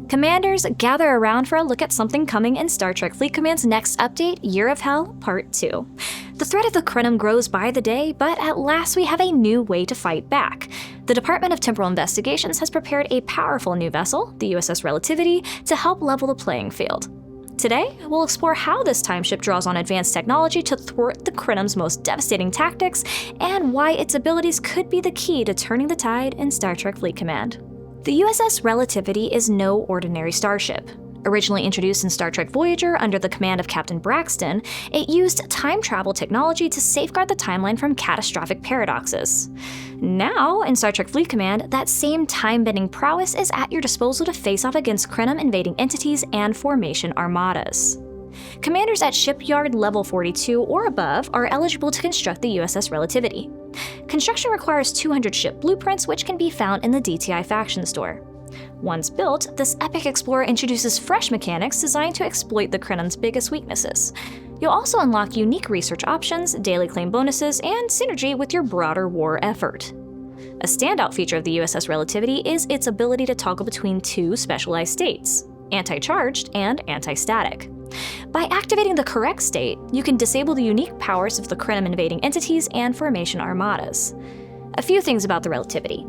Commanders, gather around for a look at something coming in Star Trek Fleet Command's next update, Year of Hell, Part 2. The threat of the Krenim grows by the day, but at last we have a new way to fight back. The Department of Temporal Investigations has prepared a powerful new vessel, the USS Relativity, to help level the playing field. Today, we'll explore how this timeship draws on advanced technology to thwart the Krenim's most devastating tactics, and why its abilities could be the key to turning the tide in Star Trek Fleet Command. The USS Relativity is no ordinary starship. Originally introduced in Star Trek Voyager under the command of Captain Braxton, it used time travel technology to safeguard the timeline from catastrophic paradoxes. Now, in Star Trek Fleet Command, that same time-bending prowess is at your disposal to face off against Krenim invading entities and formation armadas. Commanders at shipyard level 42 or above are eligible to construct the USS Relativity. Construction requires 200 ship blueprints, which can be found in the DTI faction store. Once built, this epic explorer introduces fresh mechanics designed to exploit the Krenim's biggest weaknesses. You'll also unlock unique research options, daily claim bonuses, and synergy with your broader war effort. A standout feature of the USS Relativity is its ability to toggle between two specialized states, anti-charged and anti-static. By activating the correct state, you can disable the unique powers of the Krenim invading entities and formation armadas. A few things about the Relativity.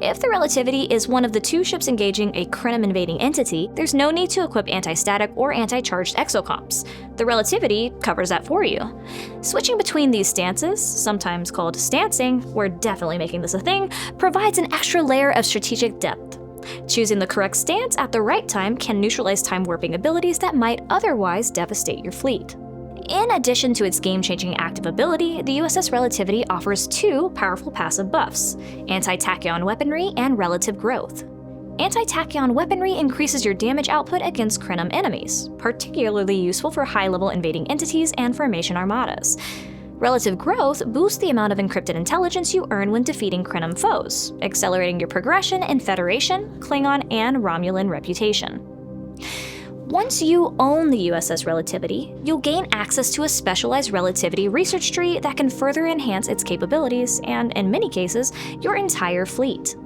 If the Relativity is one of the two ships engaging a Krenim invading entity, there's no need to equip anti-static or anti-charged exocomps. The Relativity covers that for you. Switching between these stances, sometimes called stancing, we're definitely making this a thing, provides an extra layer of strategic depth. Choosing the correct stance at the right time can neutralize time warping abilities that might otherwise devastate your fleet. In addition to its game-changing active ability, the USS Relativity offers two powerful passive buffs: anti-tachyon weaponry and relative growth. Anti-tachyon weaponry increases your damage output against Krenim enemies, particularly useful for high-level invading entities and formation armadas. Relative growth boosts the amount of encrypted intelligence you earn when defeating Krenim foes, accelerating your progression in Federation, Klingon, and Romulan reputation. Once you own the USS Relativity, you'll gain access to a specialized relativity research tree that can further enhance its capabilities and, in many cases, your entire fleet.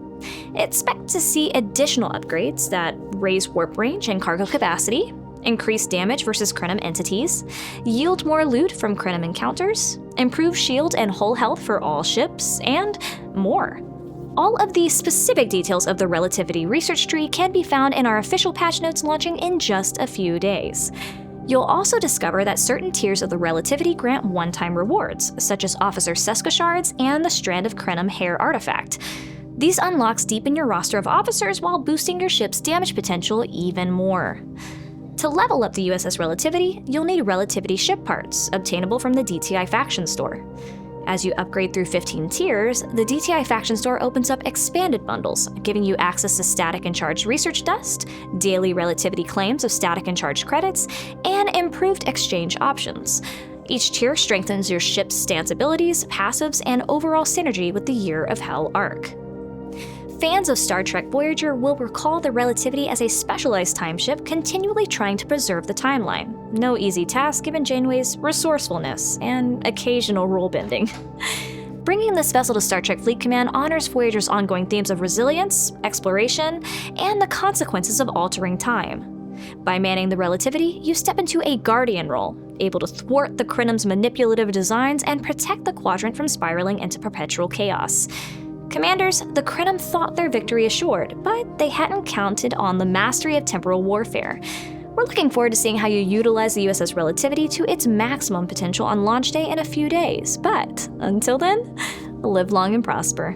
Expect to see additional upgrades that raise warp range and cargo capacity, increase damage versus Krenim entities, yield more loot from Krenim encounters, improve shield and hull health for all ships, and more. All of the specific details of the Relativity research tree can be found in our official patch notes launching in just a few days. You'll also discover that certain tiers of the Relativity grant one-time rewards, such as Officer Seska shards and the Strand of Krenim hair artifact. These unlocks deepen your roster of officers while boosting your ship's damage potential even more. To level up the USS Relativity, you'll need Relativity ship parts, obtainable from the DTI faction store. As you upgrade through 15 tiers, the DTI faction store opens up expanded bundles, giving you access to static and charged research dust, daily Relativity claims of static and charged credits, and improved exchange options. Each tier strengthens your ship's stance abilities, passives, and overall synergy with the Year of Hell arc. Fans of Star Trek Voyager will recall the Relativity as a specialized timeship continually trying to preserve the timeline. No easy task given Janeway's resourcefulness and occasional rule bending. Bringing this vessel to Star Trek Fleet Command honors Voyager's ongoing themes of resilience, exploration, and the consequences of altering time. By manning the Relativity, you step into a Guardian role, able to thwart the Krenim's manipulative designs and protect the quadrant from spiraling into perpetual chaos. Commanders, the Krenim thought their victory assured, but they hadn't counted on the mastery of temporal warfare. We're looking forward to seeing how you utilize the USS Relativity to its maximum potential on launch day in a few days, but until then, live long and prosper.